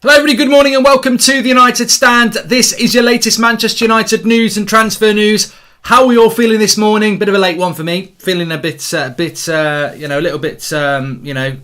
Hello everybody, good morning and welcome to the United Stand. This is your latest Manchester United news and transfer news. How are we all feeling this morning? Bit of a late one for me. Feeling a little bit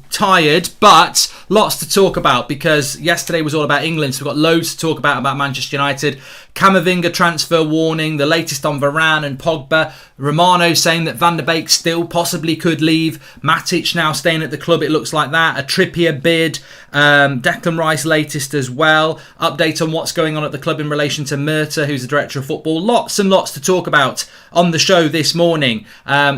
tired, but lots to talk about because yesterday was all about England, so we've got loads to talk about Manchester United. Camavinga transfer warning, the latest on Varane and Pogba. Romano saying that Van der Beek still possibly could leave. Matic now staying at the club, it looks like that. A Trippier bid. Declan Rice latest as well. Update on what's going on at the club in relation to Murta, who's the director of football. Lots and lots to talk about on the show this morning,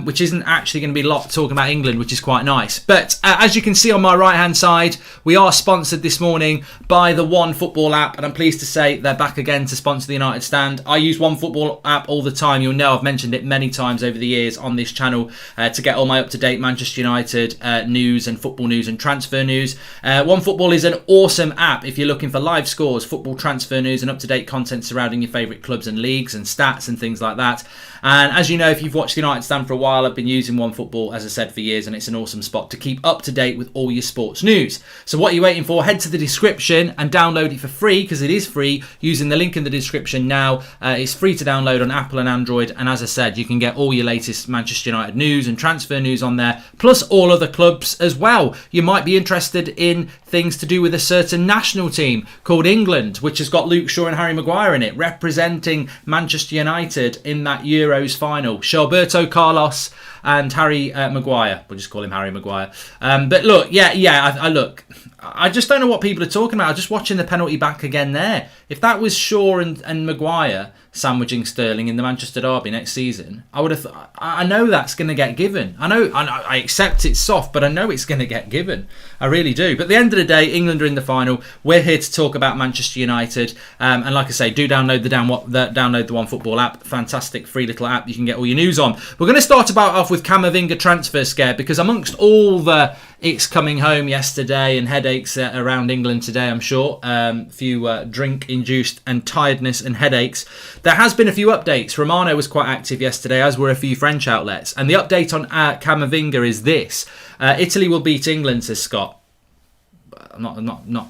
which isn't actually going to be a lot talking about England, which is quite nice. But as you can see on my right hand side, we are sponsored this morning by the One Football app, and I'm pleased to say they're back again to sponsor the United Stand. I use One Football app all the time. You'll know I've mentioned it many times over the years on this channel to get all my up-to-date Manchester United news and football news and transfer news. One Football is an awesome app if you're looking for live scores, football transfer news and up-to-date content surrounding your favourite clubs and leagues and stats and things like that. And as you know, if you've watched the United Stand for a while, I've been using One Football, as I said, for years, and it's an awesome spot to keep up to date with all your sports news. So what are you waiting for? Head to the description and download it for free, because it is free, using the link in the description now. It's free to download on Apple and Android, and as I said, you can get all your latest Manchester United news and transfer news on there, plus all other clubs as well. You might be interested in things to do with a certain national team called England, which has got Luke Shaw and Harry Maguire in it, representing Manchester United in that Euros final. Roberto Carlos and Harry Maguire. We'll just call him Harry Maguire. But look, I just don't know what people are talking about. I'm just watching the penalty back again there. If that was Shaw and Maguire sandwiching Sterling in the Manchester derby next season, I would have. I know that's going to get given. I accept it's soft, but I know it's going to get given. I really do. But at the end of the day, England are in the final. We're here to talk about Manchester United, and like I say, do download download the One Football app. Fantastic free little app you can get all your news on. We're going to start off with Camavinga transfer scare, because amongst all the it's coming home yesterday and headaches around England today, I'm sure, a few drink-induced and tiredness and headaches. There has been a few updates. Romano was quite active yesterday, as were a few French outlets. And the update on Camavinga is this. Italy will beat England, says Scott. Not.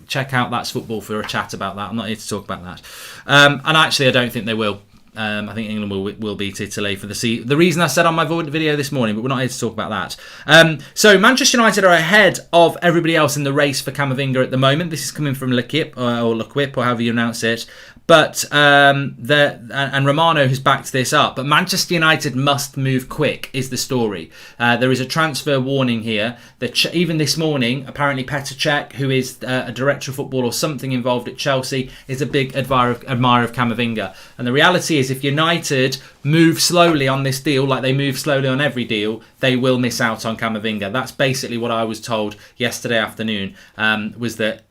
Check out That's Football for a chat about that. I'm not here to talk about that. And actually, I don't think they will. I think England will beat Italy for the reason I said on my video this morning, but we're not here to talk about that. So Manchester United are ahead of everybody else in the race for Camavinga at the moment. This is coming from L'Equipe or L'Equipe, or however you announce it. But and Romano has backed this up. But Manchester United must move quick is the story. There is a transfer warning here. That even this morning, apparently Petr Cech, who is a director of football or something involved at Chelsea, is a big admirer of Camavinga. And the reality is, if United move slowly on this deal, like they move slowly on every deal, they will miss out on Camavinga. That's basically what I was told yesterday afternoon. Was that.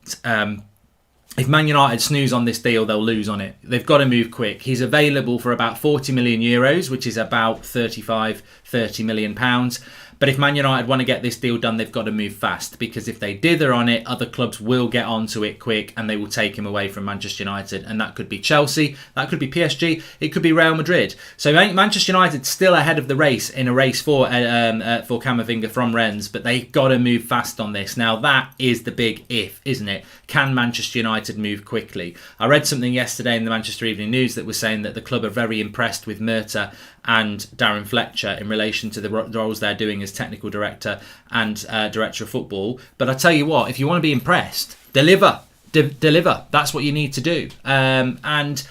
If Man United snooze on this deal, they'll lose on it. They've got to move quick. He's available for about 40 million euros, which is about 30 million pounds. But if Man United want to get this deal done, they've got to move fast, because if they dither on it, other clubs will get onto it quick and they will take him away from Manchester United. And that could be Chelsea, that could be PSG, it could be Real Madrid. So Manchester United still ahead of the race in a race for Camavinga from Rennes, but they've got to move fast on this. Now that is the big if, isn't it? Can Manchester United move quickly? I read something yesterday in the Manchester Evening News that was saying that the club are very impressed with Murta and Darren Fletcher in relation to the roles they're doing as technical director and director of football. But I tell you what, if you want to be impressed, deliver. That's what you need to do. And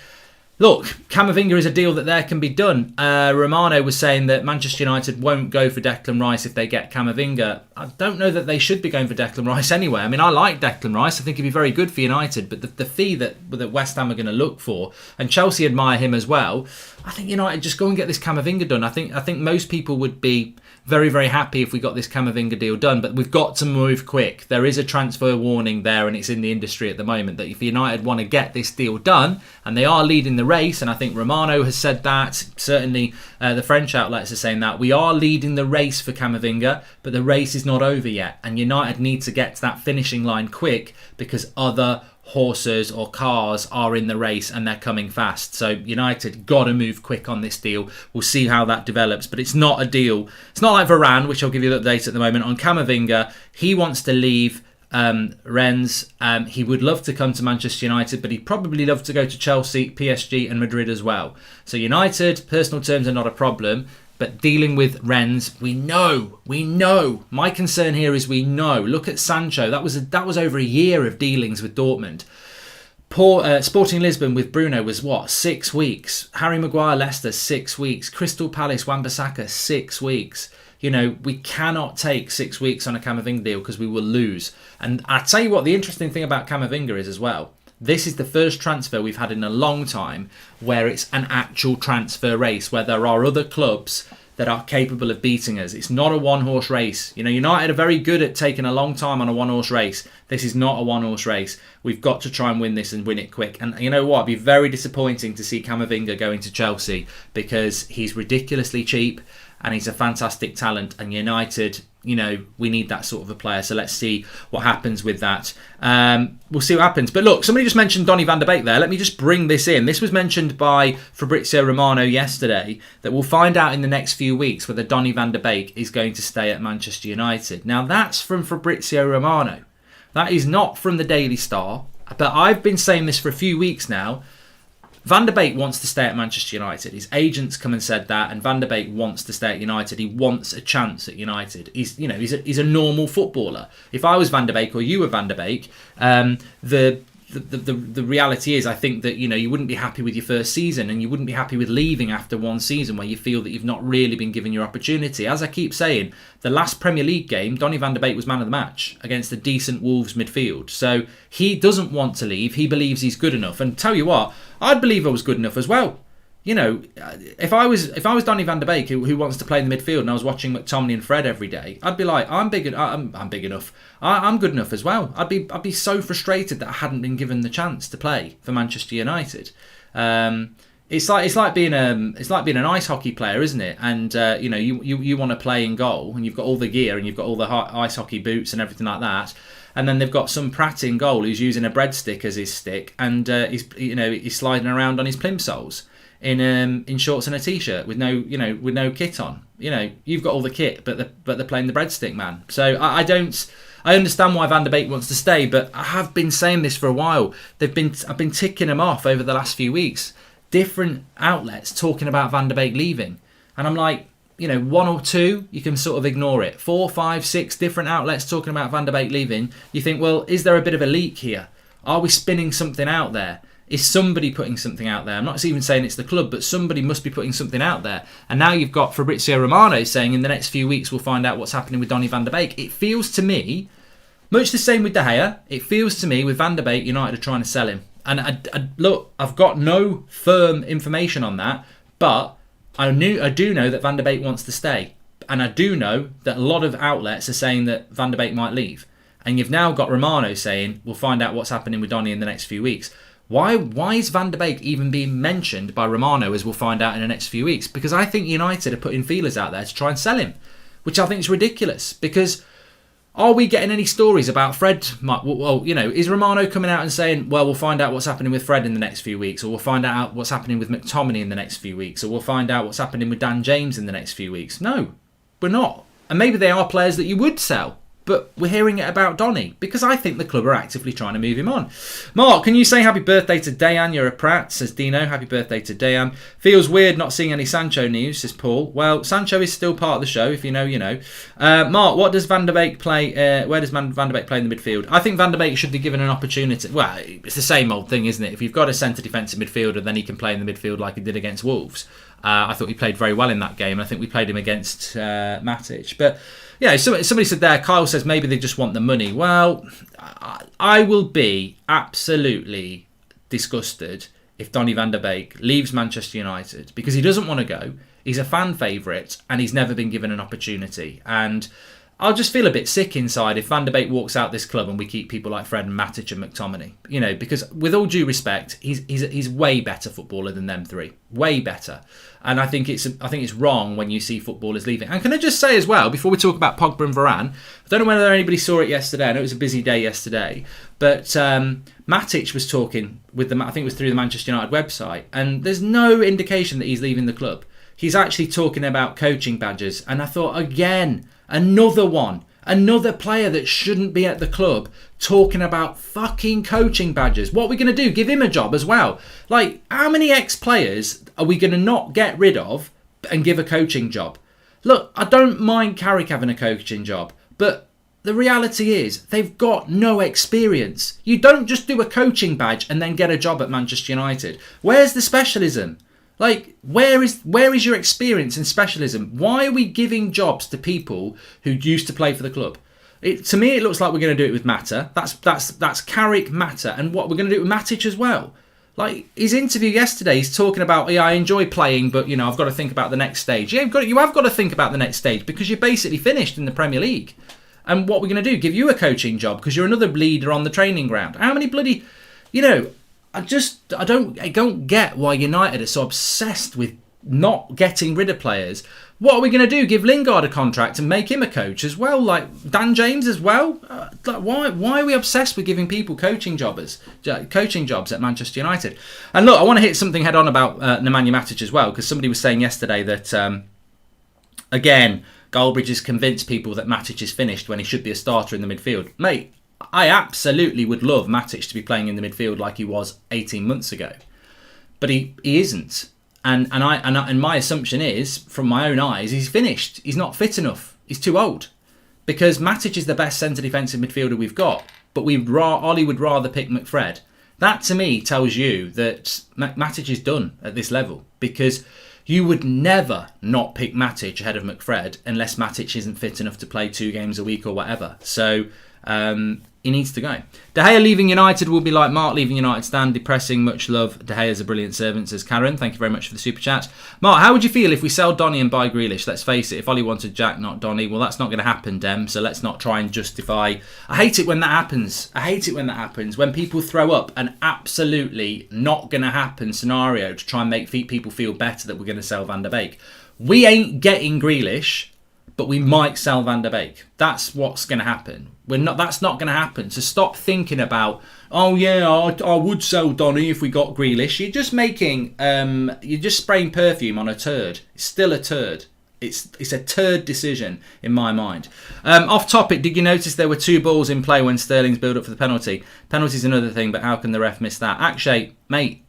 look, Camavinga is a deal that can be done. Romano was saying that Manchester United won't go for Declan Rice if they get Camavinga. I don't know that they should be going for Declan Rice anyway. I mean, I like Declan Rice. I think he'd be very good for United. But the fee that West Ham are going to look for, and Chelsea admire him as well, I think United just go and get this Camavinga done. I think most people would be very, very happy if we got this Camavinga deal done, but we've got to move quick. There is a transfer warning there, and it's in the industry at the moment, that if United want to get this deal done, and they are leading the race, and I think Romano has said that, certainly the French outlets are saying that, we are leading the race for Camavinga, but the race is not over yet, and United need to get to that finishing line quick, because other horses or cars are in the race and they're coming fast. So United got to move quick on this deal. We'll see how that develops, but it's not a deal. It's not like Varane, which I'll give you the update at the moment on Camavinga. He wants to leave Rennes. He would love to come to Manchester United, but he'd probably love to go to Chelsea, PSG and Madrid as well. So United, personal terms are not a problem, but dealing with Rennes, we know. My concern here is we know. Look at Sancho. That was over a year of dealings with Dortmund. Sporting Lisbon with Bruno was 6 weeks. Harry Maguire, Leicester, 6 weeks. Crystal Palace, Wan-Bissaka, 6 weeks. We cannot take 6 weeks on a Camavinga deal because we will lose. And I tell you what, the interesting thing about Camavinga is as well, this is the first transfer we've had in a long time where it's an actual transfer race, where there are other clubs that are capable of beating us. It's not a one-horse race. United are very good at taking a long time on a one-horse race. This is not a one-horse race. We've got to try and win this and win it quick. And you know what? It'd be very disappointing to see Camavinga going to Chelsea because he's ridiculously cheap and he's a fantastic talent. And United, we need that sort of a player. So let's see what happens with that. We'll see what happens. But look, somebody just mentioned Donny van de Beek there. Let me just bring this in. This was mentioned by Fabrizio Romano yesterday, that we'll find out in the next few weeks whether Donny van de Beek is going to stay at Manchester United. Now, that's from Fabrizio Romano. That is not from the Daily Star. But I've been saying this for a few weeks now. Van de Beek wants to stay at Manchester United. His agents come and said that, and Van de Beek wants to stay at United. He wants a chance at United. He's a normal footballer. If I was Van de Beek or you were Van de Beek, the reality is, I think that you wouldn't be happy with your first season, and you wouldn't be happy with leaving after one season where you feel that you've not really been given your opportunity. As I keep saying, the last Premier League game, Donny van de Beek was man of the match against a decent Wolves midfield. So he doesn't want to leave. He believes he's good enough. And tell you what, I'd believe I was good enough as well. If I was Donny van de Beek who wants to play in the midfield, and I was watching McTominay and Fred every day, I'd be like, I'm big enough. I'm good enough as well. I'd be so frustrated that I hadn't been given the chance to play for Manchester United. It's like being an ice hockey player, isn't it? And you want to play in goal, and you've got all the gear, and you've got all the ice hockey boots and everything like that. And then they've got some prat in goal who's using a breadstick as his stick, and he's sliding around on his plimsolls in shorts and a t-shirt with no kit on. You've got all the kit, but they're playing the breadstick, man. So I understand why Van de Beek wants to stay, but I have been saying this for a while. I've been ticking them off over the last few weeks. Different outlets talking about Van de Beek leaving, and I'm like, one or two, you can sort of ignore it. 4, 5, 6 different outlets talking about Van de Beek leaving. You think, well, is there a bit of a leak here? Are we spinning something out there? Is somebody putting something out there? I'm not even saying it's the club, but somebody must be putting something out there. And now you've got Fabrizio Romano saying in the next few weeks we'll find out what's happening with Donny van de Beek. It feels to me, much the same with De Gea, it feels to me with Van de Beek, United are trying to sell him. And look, I've got no firm information on that, but I do know that Van de Beek wants to stay. And I do know that a lot of outlets are saying that Van de Beek might leave. And you've now got Romano saying we'll find out what's happening with Donny in the next few weeks. Why is Van de Beek even being mentioned by Romano as we'll find out in the next few weeks? Because I think United are putting feelers out there to try and sell him, which I think is ridiculous. Because are we getting any stories about Fred? Well, is Romano coming out and saying, well, we'll find out what's happening with Fred in the next few weeks, or we'll find out what's happening with McTominay in the next few weeks, or we'll find out what's happening with Dan James in the next few weeks? No, we're not. And maybe they are players that you would sell. But we're hearing it about Donny because I think the club are actively trying to move him on. Mark, can you say happy birthday to Dayan? You're a prat, says Dino. Happy birthday to Dayan. Feels weird not seeing any Sancho news, says Paul. Well, Sancho is still part of the show. If you know, you know. Mark, what does Van de Beek play? Where does Van de Beek play in the midfield? I think Van de Beek should be given an opportunity. Well, it's the same old thing, isn't it? If you've got a centre defensive midfielder, then he can play in the midfield like he did against Wolves. I thought he played very well in that game. I think we played him against Matic. But yeah, somebody said there, Kyle says maybe they just want the money. Well, I will be absolutely disgusted if Donny van de Beek leaves Manchester United because he doesn't want to go. He's a fan favourite and he's never been given an opportunity. And I'll just feel a bit sick inside if Van de Beek walks out this club and we keep people like Fred and Matic and McTominay. You know, because with all due respect, he's way better footballer than them three. Way better. And I think it's wrong when you see footballers leaving. And can I just say as well, before we talk about Pogba and Varane, I don't know whether anybody saw it yesterday. I know it was a busy day yesterday. But Matic was talking with them, I think it was through the Manchester United website. And there's no indication that he's leaving the club. He's actually talking about coaching badges. And I thought, again, another one Another player that shouldn't be at the club talking about fucking coaching badges. What are we going to do? Give him a job as well? Like, how many ex-players are we going to not get rid of and give a coaching job? Look, I don't mind Carrick having a coaching job, but the reality is they've got no experience. You don't just do a coaching badge and then get a job at Manchester United. Where's the specialism? Like, where is your experience and specialism? Why are we giving jobs to people who used to play for the club? To me, it looks like we're going to do it with Mata. That's Carrick, Mata, and what we're going to do it with Matic as well. Like, his interview yesterday, he's talking about, yeah, I enjoy playing, but, you know, I've got to think about the next stage. Yeah, you have got to think about the next stage because you're basically finished in the Premier League. And what we're going to do, give you a coaching job because you're another leader on the training ground. How many bloody, you know, I don't get why United are so obsessed with not getting rid of players. What are we going to do? Give Lingard a contract and make him a coach as well, like Dan James as well? Why are we obsessed with giving people coaching jobs at Manchester United? And look, I want to hit something head on about Nemanja Matic as well, because somebody was saying yesterday that again, Goldbridge has convinced people that Matic is finished when he should be a starter in the midfield. Mate, I absolutely would love Matic to be playing in the midfield like he was 18 months ago. But he isn't. And my assumption is, from my own eyes, he's finished. He's not fit enough. He's too old. Because Matic is the best centre defensive midfielder we've got. But Ollie would rather pick McFred. That, to me, tells you that Matic is done at this level. Because you would never not pick Matic ahead of McFred unless Matic isn't fit enough to play 2 games a week or whatever. So he needs to go. De Gea leaving United will be like Mark leaving United. Stan, depressing. Much love. De Gea's a brilliant servant, says Karen. Thank you very much for the super chat. Mark, how would you feel if we sell Donny and buy Grealish? Let's face it, if Ollie wanted Jack, not Donny, well, that's not going to happen, Dem. So let's not try and justify. I hate it when that happens. When people throw up an absolutely not going to happen scenario to try and make people feel better that we're going to sell Van der Beek. We ain't getting Grealish, but we might sell Van der Beek. That's what's going to happen. That's not going to happen. So stop thinking about, oh yeah, I would sell Donny if we got Grealish. You're just you're just spraying perfume on a turd. It's still a turd. It's a turd decision in my mind. Off topic, did you notice there were 2 balls in play when Sterling's build up for the penalty? Penalty's another thing, but how can the ref miss that? Actually, mate,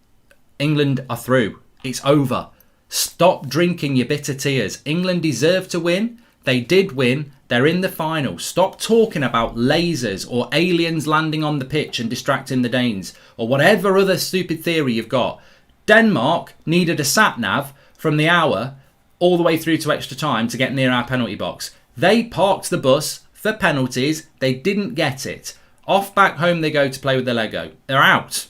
England are through. It's over. Stop drinking your bitter tears. England deserve to win. They did win. They're in the final. Stop talking about lasers or aliens landing on the pitch and distracting the Danes or whatever other stupid theory you've got. Denmark needed a sat-nav from the hour all the way through to extra time to get near our penalty box. They parked the bus for penalties. They didn't get it. Off back home they go to play with their Lego. They're out.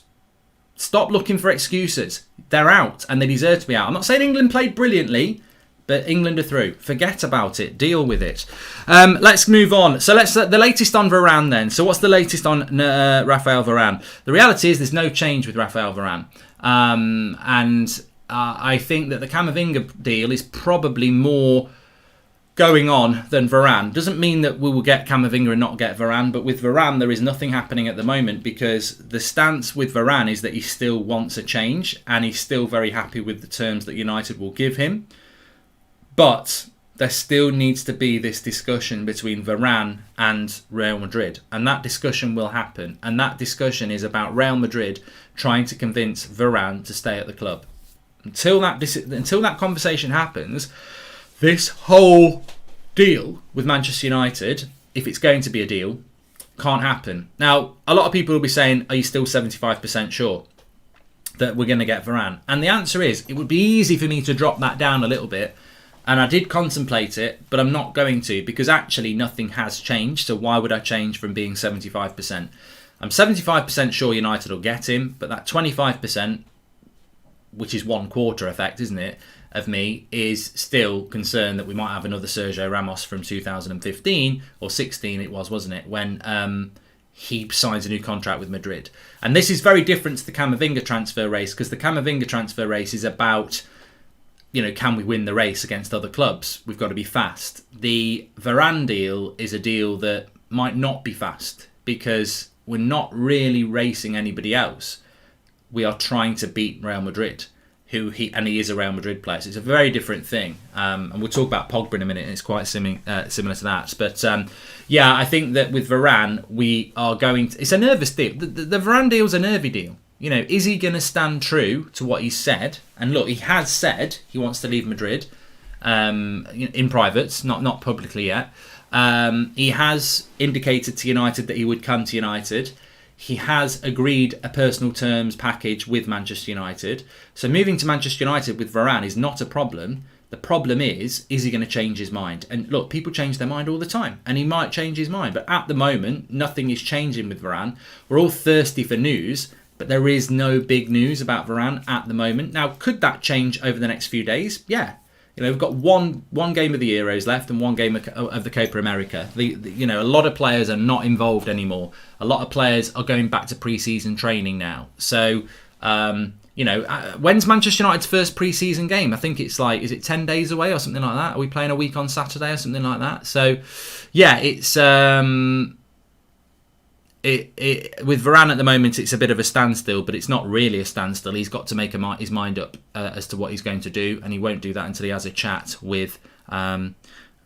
Stop looking for excuses. They're out and they deserve to be out. I'm not saying England played brilliantly, but England are through. Forget about it. Deal with it. Let's move on. So the latest on Varane then. So what's the latest on Raphael Varane? The reality is there's no change with Raphael Varane. I think that the Camavinga deal is probably more going on than Varane. Doesn't mean that we will get Camavinga and not get Varane, but with Varane there is nothing happening at the moment because the stance with Varane is that he still wants a change and he's still very happy with the terms that United will give him. But there still needs to be this discussion between Varane and Real Madrid. And that discussion will happen. And that discussion is about Real Madrid trying to convince Varane to stay at the club. Until that conversation happens, this whole deal with Manchester United, if it's going to be a deal, can't happen. Now, a lot of people will be saying, are you still 75% sure that we're going to get Varane? And the answer is, it would be easy for me to drop that down a little bit. And I did contemplate it, but I'm not going to because actually nothing has changed. So why would I change from being 75%? I'm 75% sure United will get him, but that 25%, which is 1/4 effect, isn't it, of me, is still concerned that we might have another Sergio Ramos from 2015 or 16 it was, wasn't it, when he signs a new contract with Madrid. And this is very different to the Camavinga transfer race because the Camavinga transfer race is about, can we win the race against other clubs? We've got to be fast. The Varane deal is a deal that might not be fast because we're not really racing anybody else. We are trying to beat Real Madrid, he is a Real Madrid player. So it's a very different thing. And we'll talk about Pogba in a minute, and it's quite similar to that. But yeah, I think that with Varane, we are going to... It's a nervous deal. The Varane deal's a nervy deal. You know, is he going to stand true to what he said? And look, he has said he wants to leave Madrid in private, not publicly yet. He has indicated to United that he would come to United. He has agreed a personal terms package with Manchester United. So moving to Manchester United with Varane is not a problem. The problem is he going to change his mind? And look, people change their mind all the time, and he might change his mind. But at the moment, nothing is changing with Varane. We're all thirsty for news, but there is no big news about Varane at the moment. Now, could that change over the next few days? Yeah. You know, we've got one game of the Euros left and one game of the Copa America. You know, a lot of players are not involved anymore. A lot of players are going back to pre-season training now. So, you know, when's Manchester United's first pre-season game? I think it's like, is it 10 days away or something like that? Are we playing a week on Saturday or something like that? So, yeah, it's... with Varane at the moment, it's a bit of a standstill, but it's not really a standstill. He's got to make his mind up as to what he's going to do, and he won't do that until he has a chat with Real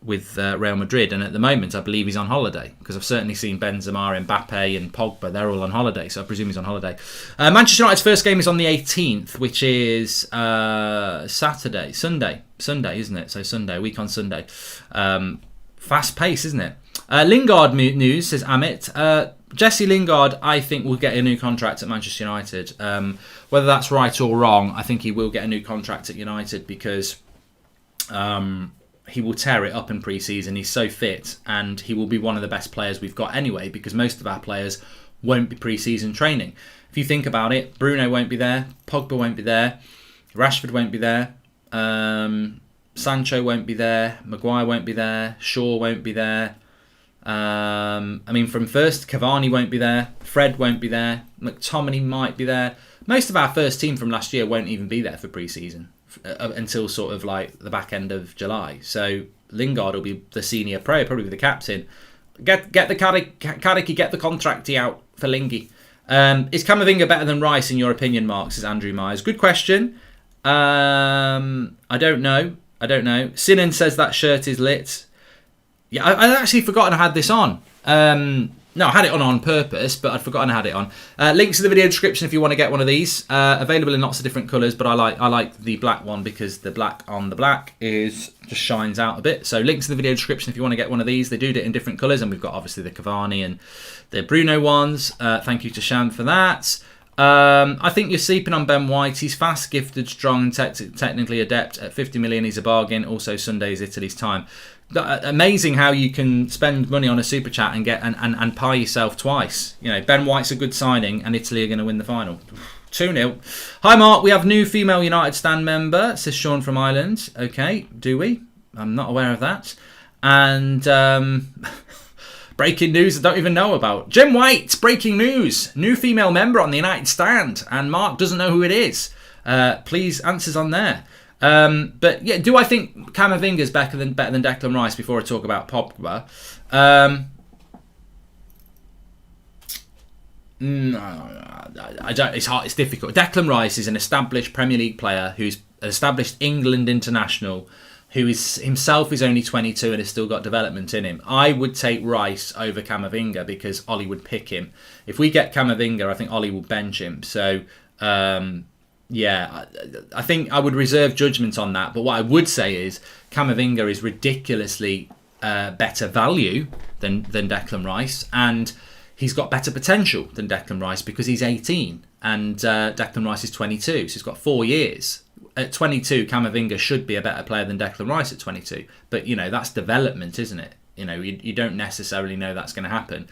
Madrid. And at the moment, I believe he's on holiday, because I've certainly seen Benzema, Mbappe and Pogba. They're all on holiday, so I presume he's on holiday. Manchester United's first game is on the 18th, which is Sunday, isn't it? So Sunday, a week on Sunday. Fast pace, isn't it? Lingard news, says Amit. Jesse Lingard, I think, will get a new contract at Manchester United. Whether that's right or wrong, I think he will get a new contract at United, because he will tear it up in pre-season. He's so fit, and he will be one of the best players we've got anyway, because most of our players won't be pre-season training. If you think about it, Bruno won't be there, Pogba won't be there, Rashford won't be there, Sancho won't be there, Maguire won't be there, Shaw won't be there. I mean, from first, Cavani won't be there, Fred won't be there, McTominay might be there. Most of our first team from last year won't even be there for pre-season until sort of like the back end of July. So Lingard will be the senior pro, probably be the captain. Get the Carricky, get the contracty out for Lingy. Is Camavinga better than Rice in your opinion, Mark? Says Andrew Myers. Good question. I don't know. Sinan says that shirt is lit. Yeah, I'd actually forgotten I had this on. No, I had it on purpose, but I'd forgotten I had it on. Links in the video description if you want to get one of these. Available in lots of different colours, but I like the black one because the black on the black just shines out a bit. So links in the video description if you want to get one of these. They do it in different colours, and we've got obviously the Cavani and the Bruno ones. Thank you to Shan for that. I think you're sleeping on Ben White. He's fast, gifted, strong, and technically adept. At 50 million, he's a bargain. Also, Sunday is Italy's time. Amazing how you can spend money on a super chat and get and pie yourself twice. You know, Ben White's a good signing, and Italy are going to win the final. 2-0. Hi Mark, we have new female United stand member, says Sean from Ireland. Okay, do we? I'm not aware of that. And breaking news I don't even know about. Jim White, breaking news. New female member on the United stand, and Mark doesn't know who it is. Please, answers on there. But yeah, do I think Camavinga is better than Declan Rice before I talk about Pogba? No, I don't. It's hard. It's difficult. Declan Rice is an established Premier League player who's an established England international, who is himself is only 22 and has still got development in him. I would take Rice over Camavinga because Ollie would pick him. If we get Camavinga, I think Ollie will bench him. So. Yeah, I think I would reserve judgment on that. But what I would say is Camavinga is ridiculously better value than Declan Rice. And he's got better potential than Declan Rice because he's 18 and Declan Rice is 22. So he's got 4 years. At 22, Camavinga should be a better player than Declan Rice at 22. But, you know, that's development, isn't it? You know, you don't necessarily know that's going to happen.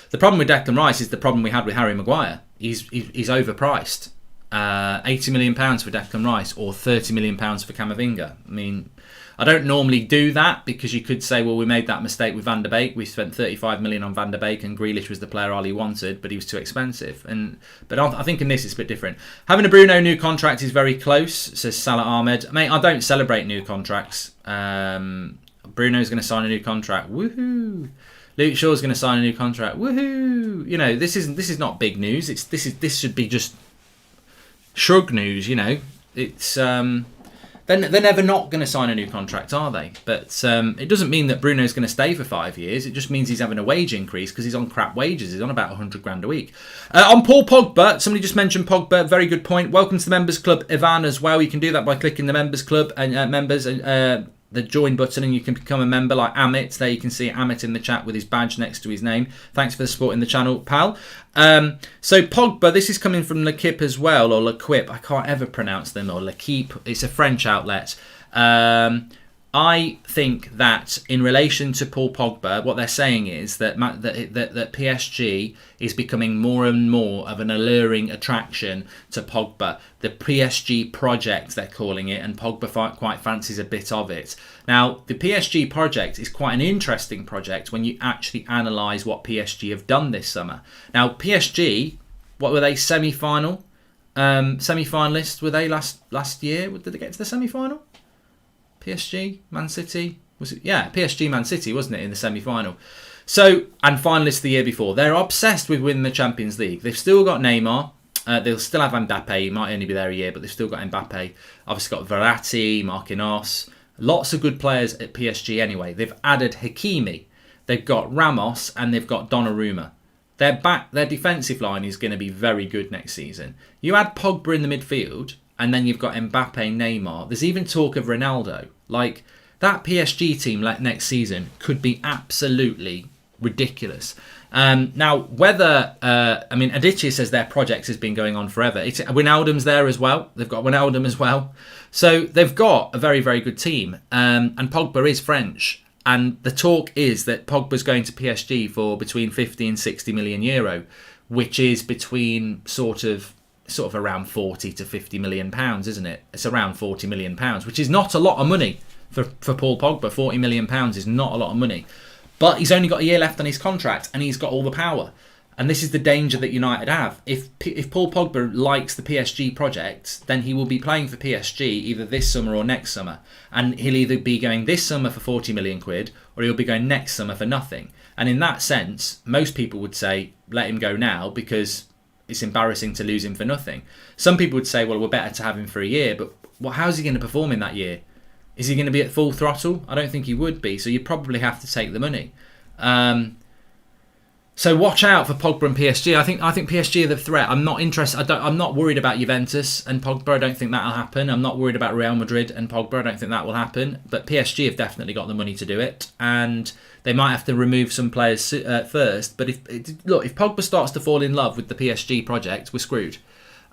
The problem with Declan Rice is the problem we had with Harry Maguire. He's overpriced. 80 million pounds for Declan Rice or 30 million pounds for Camavinga. I mean, I don't normally do that because you could say, well, we made that mistake with Van der Beek. We spent 35 million on Van der Beek and Grealish was the player Ollie wanted, but he was too expensive. But I think in this it's a bit different. Having a Bruno new contract is very close, says Salah Ahmed. Mate, I don't celebrate new contracts. Bruno's going to sign a new contract. Woohoo! Luke Shaw's going to sign a new contract. Woohoo! You know, this is not big news. This should be just shrug news, you know. it's they're never not going to sign a new contract, are they? But it doesn't mean that Bruno's going to stay for 5 years. It just means he's having a wage increase because he's on crap wages. He's on about 100 grand a week. On Paul Pogba, somebody just mentioned Pogba. Very good point. Welcome to the members club, Ivan, as well. You can do that by clicking the members club and the join button, and you can become a member like Amit. There you can see Amit in the chat with his badge next to his name. Thanks for the support in the channel, pal. So Pogba, this is coming from L'Equipe as well, or L'Equipe. I can't ever pronounce them, or L'Equipe. It's a French outlet. I think that in relation to Paul Pogba, what they're saying is that PSG is becoming more and more of an alluring attraction to Pogba. The PSG project, they're calling it, and Pogba quite fancies a bit of it. Now, the PSG project is quite an interesting project when you actually analyse what PSG have done this summer. Now, PSG, what were they, semi-final? Semi-finalists, were they last year? Did they get to the semi-final? PSG, Man City, was it? Yeah, PSG, Man City, wasn't it, in the semi-final? So, and finalists the year before. They're obsessed with winning the Champions League. They've still got Neymar. They'll still have Mbappe. He might only be there a year, but they've still got Mbappe. Obviously got Verratti, Marquinhos. Lots of good players at PSG anyway. They've added Hakimi. They've got Ramos, and they've got Donnarumma. Their defensive line is going to be very good next season. You add Pogba in the midfield, and then you've got Mbappe, Neymar. There's even talk of Ronaldo. Like, that PSG team next season could be absolutely ridiculous. Now, whether... Adichie says their project has been going on forever. Wijnaldum's there as well. They've got Wijnaldum as well. So they've got a very, very good team. And Pogba is French. And the talk is that Pogba's going to PSG for between 50 and 60 million euro, which is between sort of around 40 to 50 million pounds, isn't it? It's around 40 million pounds, which is not a lot of money for Paul Pogba. 40 million pounds is not a lot of money. But he's only got a year left on his contract, and he's got all the power. And this is the danger that United have. If Paul Pogba likes the PSG project, then he will be playing for PSG either this summer or next summer. And he'll either be going this summer for 40 million quid, or he'll be going next summer for nothing. And in that sense, most people would say, let him go now, because it's embarrassing to lose him for nothing. Some people would say, well, we're better to have him for a year, but how's he going to perform in that year? Is he going to be at full throttle? I don't think he would be, so you probably have to take the money. So watch out for Pogba and PSG. I think PSG are the threat. I'm not interested. I'm not worried about Juventus and Pogba. I don't think that'll happen. I'm not worried about Real Madrid and Pogba. I don't think that will happen. But PSG have definitely got the money to do it, and they might have to remove some players first. But if Pogba starts to fall in love with the PSG project, we're screwed.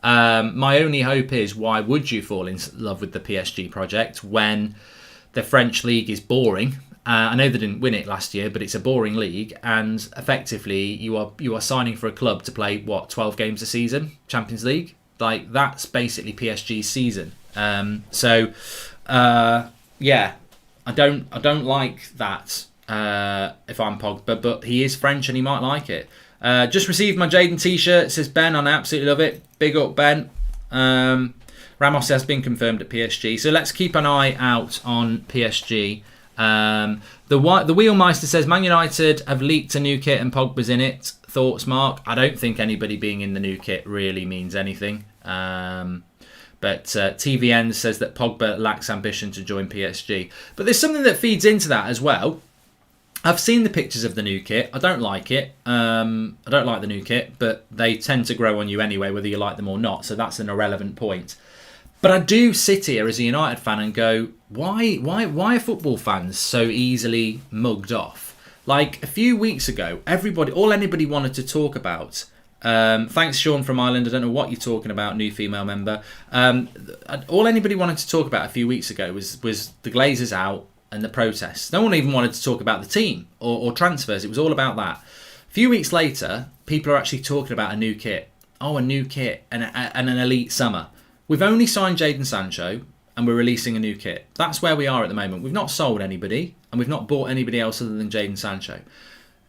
My only hope is, why would you fall in love with the PSG project when the French league is boring? I know they didn't win it last year, but it's a boring league, and effectively you are signing for a club to play 12 games a season, Champions League. Like, that's basically PSG's season. I don't like that if I'm Pogba, but he is French and he might like it. Just received my Jadon t-shirt. It says Ben, and I absolutely love it. Big up, Ben. Ramos has been confirmed at PSG, so let's keep an eye out on PSG. The Wheelmeister says Man United have leaked a new kit and Pogba's in it. Thoughts, Mark? I don't think anybody being in the new kit really means anything. But TVN says that Pogba lacks ambition to join PSG. But there's something that feeds into that as well. I've seen the pictures of the new kit. I don't like it. I don't like the new kit, but they tend to grow on you anyway, whether you like them or not. So that's an irrelevant point. But I do sit here as a United fan and go, why are football fans so easily mugged off? Like, a few weeks ago, all anybody wanted to talk about, thanks Sean from Ireland, I don't know what you're talking about, new female member. All anybody wanted to talk about a few weeks ago was the Glazers out and the protests. No one even wanted to talk about the team or transfers. It was all about that. A few weeks later, people are actually talking about a new kit. Oh, a new kit and an elite summer. We've only signed Jadon Sancho and we're releasing a new kit. That's where we are at the moment. We've not sold anybody and we've not bought anybody else other than Jadon Sancho.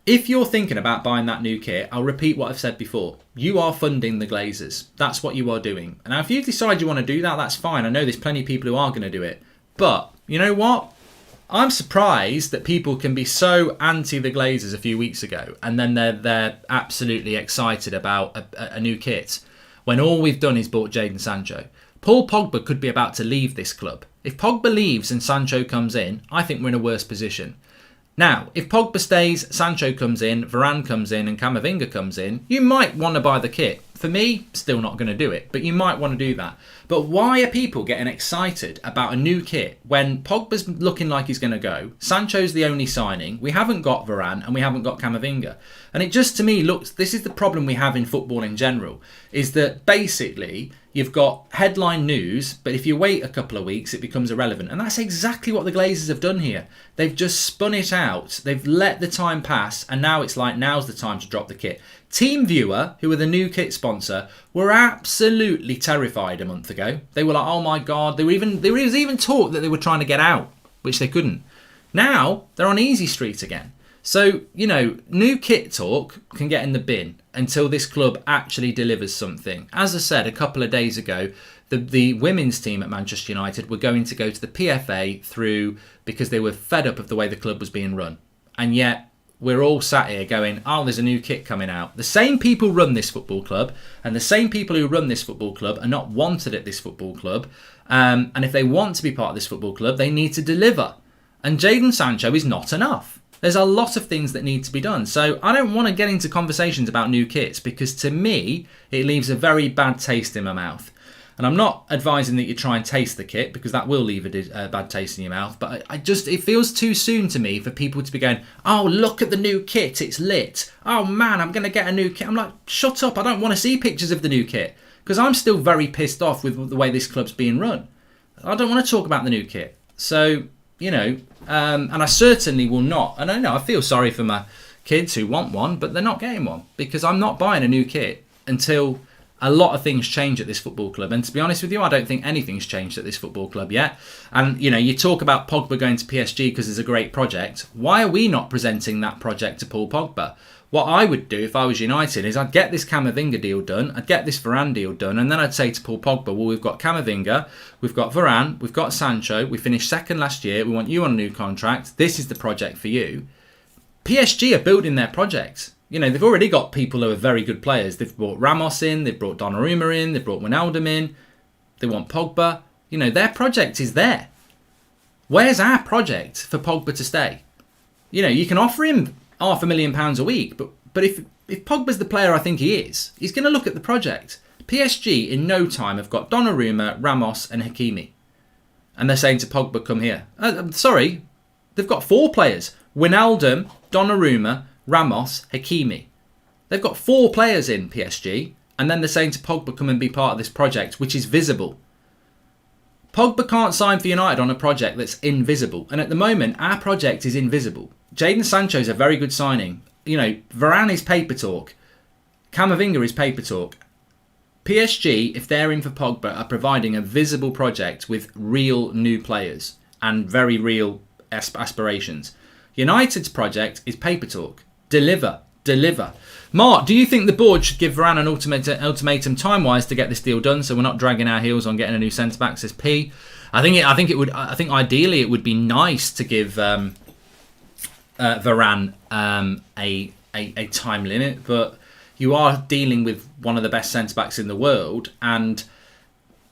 If you're thinking about buying that new kit, I'll repeat what I've said before. You are funding the Glazers. That's what you are doing. And now if you decide you want to do that, that's fine. I know there's plenty of people who are going to do it. But you know what? I'm surprised that people can be so anti the Glazers a few weeks ago and then they're absolutely excited about a new kit when all we've done is bought Jadon Sancho. Paul Pogba could be about to leave this club. If Pogba leaves and Sancho comes in, I think we're in a worse position. Now, if Pogba stays, Sancho comes in, Varane comes in and Camavinga comes in, you might want to buy the kit. For me, still not going to do it, but you might want to do that. But why are people getting excited about a new kit when Pogba's looking like he's going to go? Sancho's the only signing. We haven't got Varane and we haven't got Camavinga. And it just to me looks, this is the problem we have in football in general, is that basically you've got headline news, but if you wait a couple of weeks, it becomes irrelevant. And that's exactly what the Glazers have done here. They've just spun it out. They've let the time pass. And now it's like, now's the time to drop the kit. TeamViewer, who are the new kit sponsor, were absolutely terrified a month ago. They were like, oh my God. There was even talk that they were trying to get out, which they couldn't. Now they're on easy street again. So, you know, new kit talk can get in the bin until this club actually delivers something. As I said a couple of days ago, the women's team at Manchester United were going to go to the PFA because they were fed up of the way the club was being run. And yet we're all sat here going, oh, there's a new kit coming out. The same people run this football club, and the same people who run this football club are not wanted at this football club. And if they want to be part of this football club, they need to deliver. And Jadon Sancho is not enough. There's a lot of things that need to be done. So I don't want to get into conversations about new kits because to me, it leaves a very bad taste in my mouth. And I'm not advising that you try and taste the kit because that will leave a bad taste in your mouth. But it feels too soon to me for people to be going, oh, look at the new kit. It's lit. Oh, man, I'm going to get a new kit. I'm like, shut up. I don't want to see pictures of the new kit because I'm still very pissed off with the way this club's being run. I don't want to talk about the new kit. So, you know, and I certainly will not. And I know I feel sorry for my kids who want one, but they're not getting one because I'm not buying a new kit until a lot of things change at this football club. And to be honest with you, I don't think anything's changed at this football club yet. And, you know, you talk about Pogba going to PSG because it's a great project. Why are we not presenting that project to Paul Pogba? What I would do if I was United is I'd get this Camavinga deal done, I'd get this Varane deal done, and then I'd say to Paul Pogba, well, we've got Camavinga, we've got Varane, we've got Sancho, we finished second last year, we want you on a new contract, this is the project for you. PSG are building their project. You know, they've already got people who are very good players. They've brought Ramos in, they've brought Donnarumma in, they've brought Wijnaldum in, they want Pogba. You know, their project is there. Where's our project for Pogba to stay? You know, you can offer him £500,000 a week, but if Pogba's the player I think he is, he's going to look at the project. PSG in no time have got Donnarumma, Ramos and Hakimi. And they're saying to Pogba, come here. Sorry, they've got 4 players. Wijnaldum, Donnarumma, Ramos, Hakimi. They've got 4 players in PSG, and then they're saying to Pogba, come and be part of this project, which is visible. Pogba can't sign for United on a project that's invisible. And at the moment, our project is invisible. Jadon Sancho is a very good signing. You know, Varane is paper talk. Camavinga is paper talk. PSG, if they're in for Pogba, are providing a visible project with real new players and very real aspirations. United's project is paper talk. Deliver. Mark, do you think the board should give Varane an ultimatum time-wise to get this deal done, so we're not dragging our heels on getting a new centre-back? Says P. I think ideally it would be nice to give Varane a time limit, but you are dealing with one of the best centre-backs in the world, and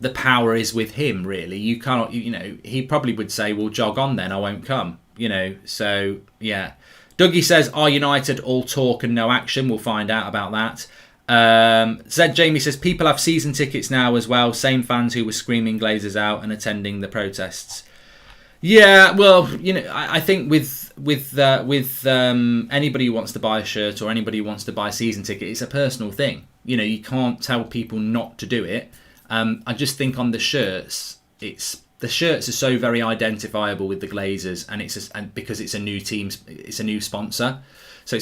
the power is with him. Really, you cannot. You know, he probably would say, "Well, jog on then. I won't come." You know, so yeah. Dougie says, are United all talk and no action? We'll find out about that. Zed Jamie says, people have season tickets now as well. Same fans who were screaming Glazers out and attending the protests. Yeah, well, you know, I think with anybody who wants to buy a shirt or anybody who wants to buy a season ticket, it's a personal thing. You know, you can't tell people not to do it. I just think on the shirts, the shirts are so very identifiable with the Glazers, and because it's a new team, it's a new sponsor. So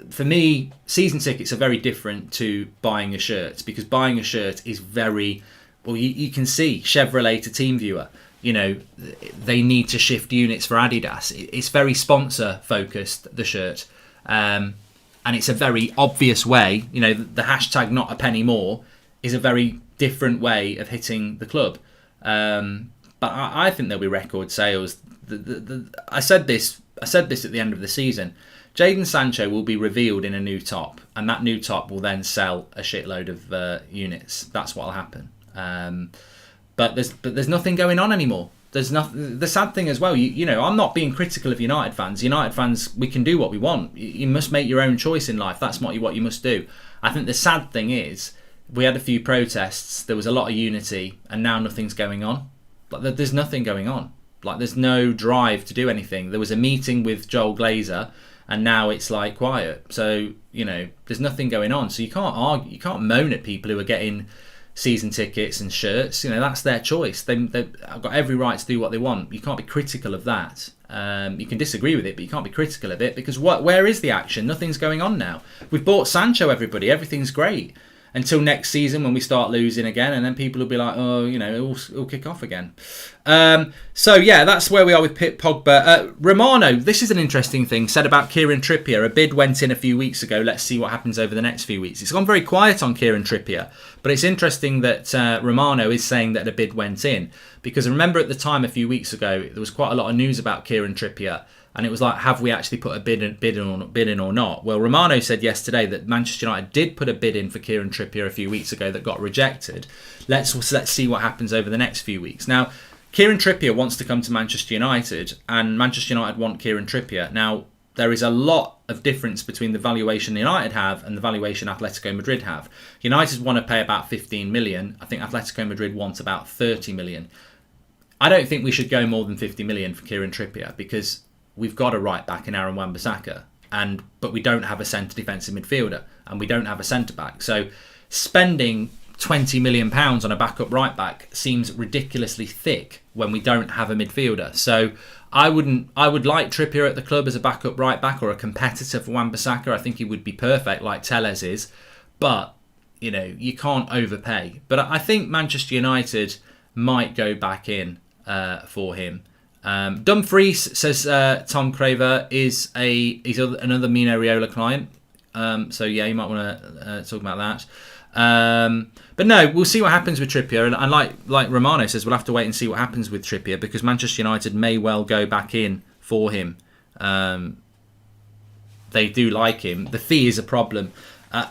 for me, season tickets are very different to buying a shirt, because buying a shirt is very, well, you can see Chevrolet to TeamViewer. You know, they need to shift units for Adidas. It's very sponsor focused, the shirt, and it's a very obvious way. You know, the hashtag not a penny more is a very different way of hitting the club. But I think there'll be record sales. I said this at the end of the season. Jadon Sancho will be revealed in a new top, and that new top will then sell a shitload of units. That's what'll happen. But there's nothing going on anymore. There's nothing. The sad thing as well, you know, I'm not being critical of United fans. United fans, we can do what we want. You must make your own choice in life. That's what you must do. I think the sad thing is, we had a few protests. There was a lot of unity, and now nothing's going on. Like, there's nothing going on. Like, there's no drive to do anything. There was a meeting with Joel Glazer, and now it's like quiet. So, you know, there's nothing going on. So you can't argue. You can't moan at people who are getting season tickets and shirts. You know, that's their choice. They've got every right to do what they want. You can't be critical of that. You can disagree with it, but you can't be critical of it, because where is the action? Nothing's going on now. We've bought Sancho, everybody. Everything's great. Until next season when we start losing again, and then people will be like, oh, you know, it'll kick off again. So, yeah, that's where we are with Pogba. Romano, this is an interesting thing, said about Kieran Trippier. A bid went in a few weeks ago. Let's see what happens over the next few weeks. It's gone very quiet on Kieran Trippier, but it's interesting that Romano is saying that a bid went in, because I remember at the time a few weeks ago, there was quite a lot of news about Kieran Trippier. And it was like, have we actually put a bid in or not? Well, Romano said yesterday that Manchester United did put a bid in for Kieran Trippier a few weeks ago that got rejected. Let's see what happens over the next few weeks. Now, Kieran Trippier wants to come to Manchester United, and Manchester United want Kieran Trippier. Now, there is a lot of difference between the valuation United have and the valuation Atletico Madrid have. United want to pay about 15 million. I think Atletico Madrid wants about 30 million. I don't think we should go more than 50 million for Kieran Trippier, because we've got a right back in Aaron Wan-Bissaka, but we don't have a centre defensive midfielder, and we don't have a centre back. So spending £20 million on a backup right back seems ridiculously thick when we don't have a midfielder. So I would like Trippier at the club as a backup right back or a competitor for Wan-Bissaka. I think he would be perfect, like Telles is, but you know, you can't overpay. But I think Manchester United might go back in for him. Dumfries, says Tom Craver, he's another Mino Raiola client. So yeah, you might want to talk about that. But no, we'll see what happens with Trippier. And like Romano says, we'll have to wait and see what happens with Trippier, because Manchester United may well go back in for him. They do like him. The fee is a problem.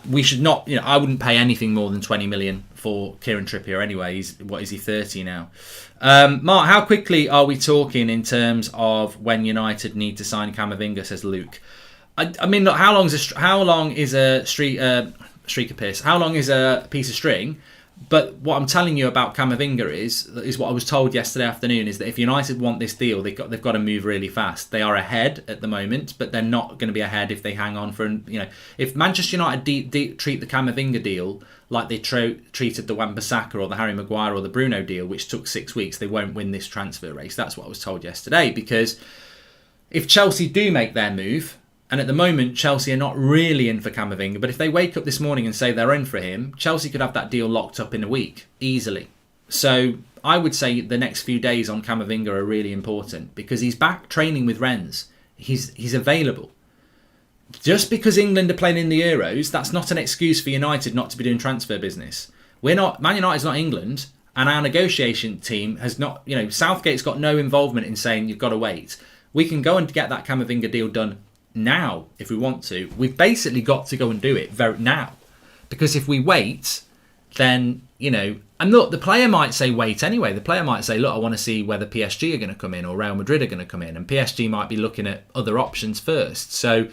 We should not, I wouldn't pay anything more than 20 million for Kieran Trippier anyway. He's 30 now? Mark, how quickly are we talking in terms of when United need to sign Camavinga, says Luke? I mean, look, how long is a piece of string? But what I'm telling you about Camavinga is what I was told yesterday afternoon, is that if United want this deal, they've got to move really fast. They are ahead at the moment, but they're not going to be ahead if they hang on for, if Manchester United treat the Camavinga deal like they treated the Wan-Bissaka or the Harry Maguire or the Bruno deal, which took 6 weeks, they won't win this transfer race. That's what I was told yesterday, because if Chelsea do make their move, and at the moment, Chelsea are not really in for Camavinga, but if they wake up this morning and say they're in for him, Chelsea could have that deal locked up in a week, easily. So I would say the next few days on Camavinga are really important, because he's back training with Rennes. He's available. Just because England are playing in the Euros, that's not an excuse for United not to be doing transfer business. Man United's not England, and our negotiation team has not, Southgate's got no involvement in saying you've got to wait. We can go and get that Camavinga deal done now if we want to. We've basically got to go and do it now, because if we wait, then and look, the player might say wait anyway. The player might say, look, I want to see whether PSG are going to come in or Real Madrid are going to come in, and PSG might be looking at other options first. So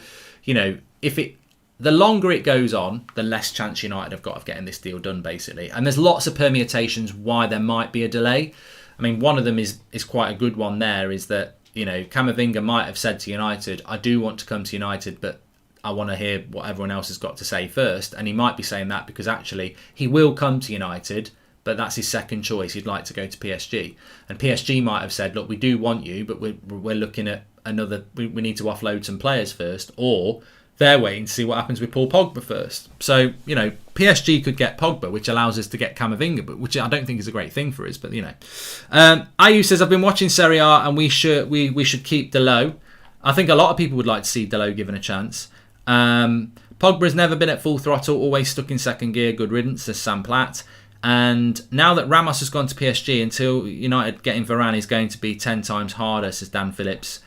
the longer it goes on, the less chance United have got of getting this deal done, basically. And there's lots of permutations why there might be a delay. I mean, one of them is quite a good one there, is that Camavinga might have said to United, I do want to come to United, but I want to hear what everyone else has got to say first. And he might be saying that because actually he will come to United, but that's his second choice. He'd like to go to PSG. And PSG might have said, look, we do want you, but we're looking at another, we need to offload some players first. Or they're waiting to see what happens with Paul Pogba first. So, PSG could get Pogba, which allows us to get Camavinga, but which I don't think is a great thing for us. But Ayu says, I've been watching Serie A and we should keep Dalot. I think a lot of people would like to see Dalot given a chance. Pogba's never been at full throttle, always stuck in second gear. Good riddance, says Sam Platt. And now that Ramos has gone to PSG, until United getting Varane is going to be 10 times harder, says Dan Phillips.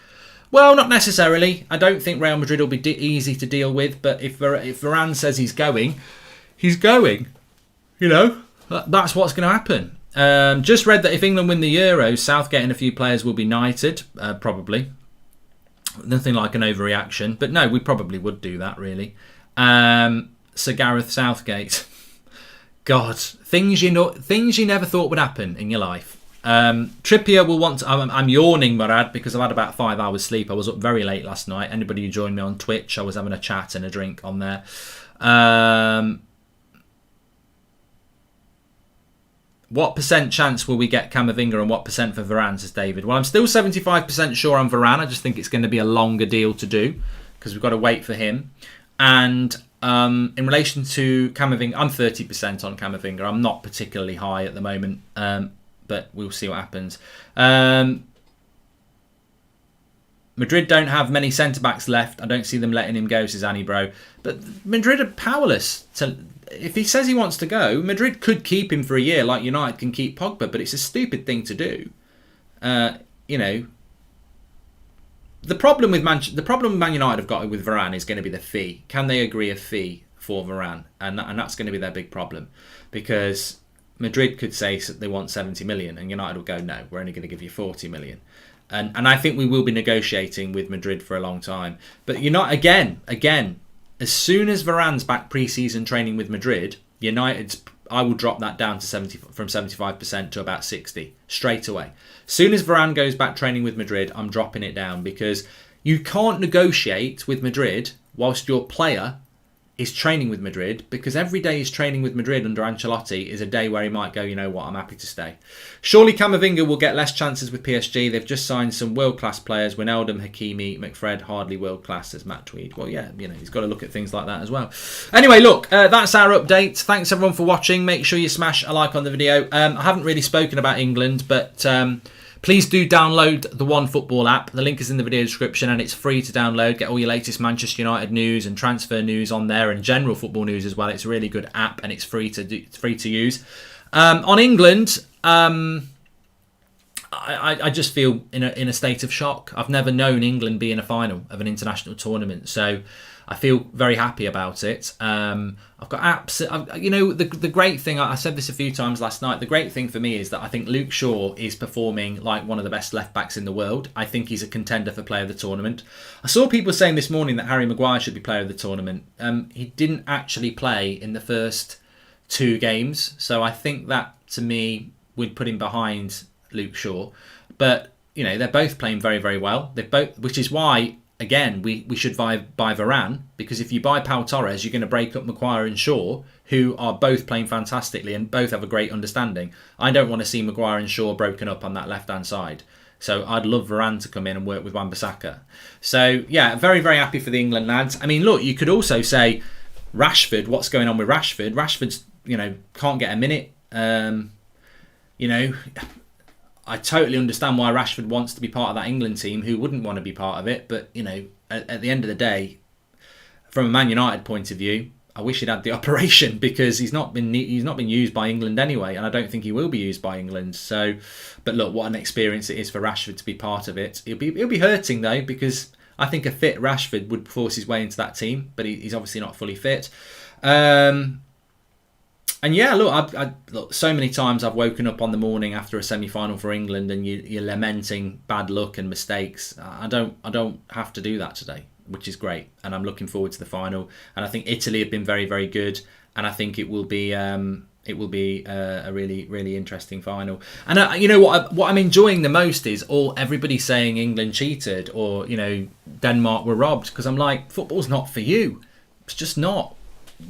Well, not necessarily. I don't think Real Madrid will be easy to deal with, but if Varane says he's going, he's going. That's what's going to happen. Just read that if England win the Euros, Southgate and a few players will be knighted, probably. Nothing like an overreaction, but no, we probably would do that, really. Sir Gareth Southgate. God, things you never thought would happen in your life. Trippier will want to... I'm yawning, Murad, because I've had about 5 hours sleep. I was up very late last night. Anybody who joined me on Twitch, I was having a chat and a drink on there. What percent chance will we get Camavinga and what percent for Varane, says David? Well, I'm still 75% sure on Varane. I just think it's going to be a longer deal to do because we've got to wait for him. And in relation to Camavinga, I'm 30% on Camavinga. I'm not particularly high at the moment, but we'll see what happens. Madrid don't have many centre-backs left. I don't see them letting him go, says Annie Bro. But Madrid are powerless to... If he says he wants to go, Madrid could keep him for a year like United can keep Pogba, but it's a stupid thing to do. The problem with Man United have got with Varane is going to be the fee. Can they agree a fee for Varane? And that's going to be their big problem, because Madrid could say they want 70 million and United will go, no, we're only going to give you 40 million. And I think we will be negotiating with Madrid for a long time. But again, as soon as Varane's back pre-season training with Madrid, I will drop that down to from 75% to about 60 straight away. As soon as Varane goes back training with Madrid, I'm dropping it down, because you can't negotiate with Madrid whilst your player is training with Madrid, because every day he's training with Madrid under Ancelotti is a day where he might go, you know what, I'm happy to stay. Surely Camavinga will get less chances with PSG. They've just signed some world-class players. Wijnaldum, Hakimi, McFred, hardly world-class, says Matt Tweed. Well, yeah, he's got to look at things like that as well. Anyway, look, that's our update. Thanks everyone for watching. Make sure you smash a like on the video. I haven't really spoken about England, but... please do download the OneFootball app. The link is in the video description and it's free to download. Get all your latest Manchester United news and transfer news on there, and general football news as well. It's a really good app and it's free to use. On England, I just feel in a state of shock. I've never known England be in a final of an international tournament, so I feel very happy about it. I've got the great thing, I said this a few times last night, the great thing for me is that I think Luke Shaw is performing like one of the best left backs in the world. I think he's a contender for player of the tournament. I saw people saying this morning that Harry Maguire should be player of the tournament. He didn't actually play in the first 2 games, so I think that to me would put him behind Luke Shaw. But they're both playing very, very well. Which is why, again, we should buy Varane, because if you buy Pau Torres, you're going to break up Maguire and Shaw, who are both playing fantastically and both have a great understanding. I don't want to see Maguire and Shaw broken up on that left-hand side. So I'd love Varane to come in and work with Wan-Bissaka. So, yeah, very, very happy for the England lads. I mean, look, you could also say Rashford, what's going on with Rashford? Rashford's, can't get a minute. I totally understand why Rashford wants to be part of that England team. Who wouldn't want to be part of it? But, at the end of the day, from a Man United point of view, I wish he'd had the operation, because he's not been used by England anyway, and I don't think he will be used by England. So, but look, what an experience it is for Rashford to be part of it. He'll be hurting though, because I think a fit Rashford would force his way into that team, but he's obviously not fully fit. And yeah, look, so many times I've woken up on the morning after a semi-final for England and you're lamenting bad luck and mistakes. I don't have to do that today, which is great. And I'm looking forward to the final. And I think Italy have been very, very good. And I think it will be a really, really interesting final. And what I'm enjoying the most is everybody saying England cheated or Denmark were robbed, because I'm like, football's not for you. It's just not.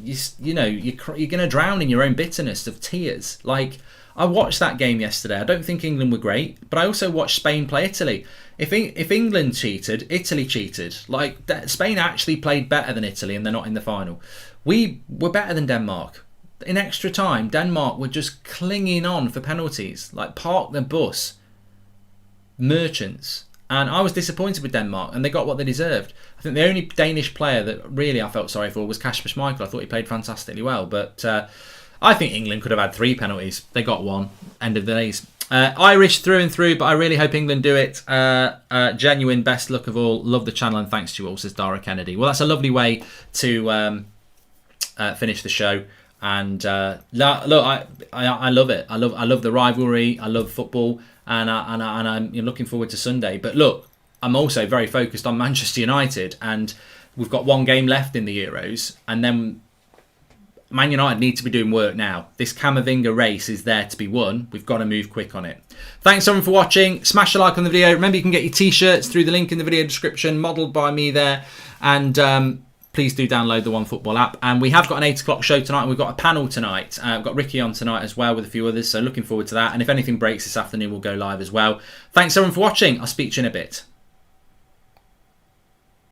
You're going to drown in your own bitterness of tears. Like, I watched that game yesterday. I don't think England were great, but I also watched Spain play Italy. If England cheated, Italy cheated. Like, Spain actually played better than Italy, and they're not in the final. We were better than Denmark. In extra time, Denmark were just clinging on for penalties. Like, park the bus. Merchants. And I was disappointed with Denmark, and they got what they deserved. I think the only Danish player that really I felt sorry for was Kasper Schmeichel. I thought he played fantastically well, but I think England could have had 3 penalties. They got 1. End of the days. Irish through and through, but I really hope England do it. Genuine best luck of all. Love the channel and thanks to you all, says Dara Kennedy. Well, that's a lovely way to finish the show. And look, I love it. I love the rivalry. I love football, and I'm looking forward to Sunday. But look, I'm also very focused on Manchester United, and we've got one game left in the Euros, and then Man United need to be doing work now. This Camavinga race is there to be won. We've got to move quick on it. Thanks everyone for watching. Smash a like on the video. Remember, you can get your t-shirts through the link in the video description, modelled by me there. And please do download the OneFootball app. And we have got an 8 o'clock show tonight. And we've got a panel tonight. We've got Ricky on tonight as well with a few others. So looking forward to that. And if anything breaks this afternoon, we'll go live as well. Thanks everyone for watching. I'll speak to you in a bit.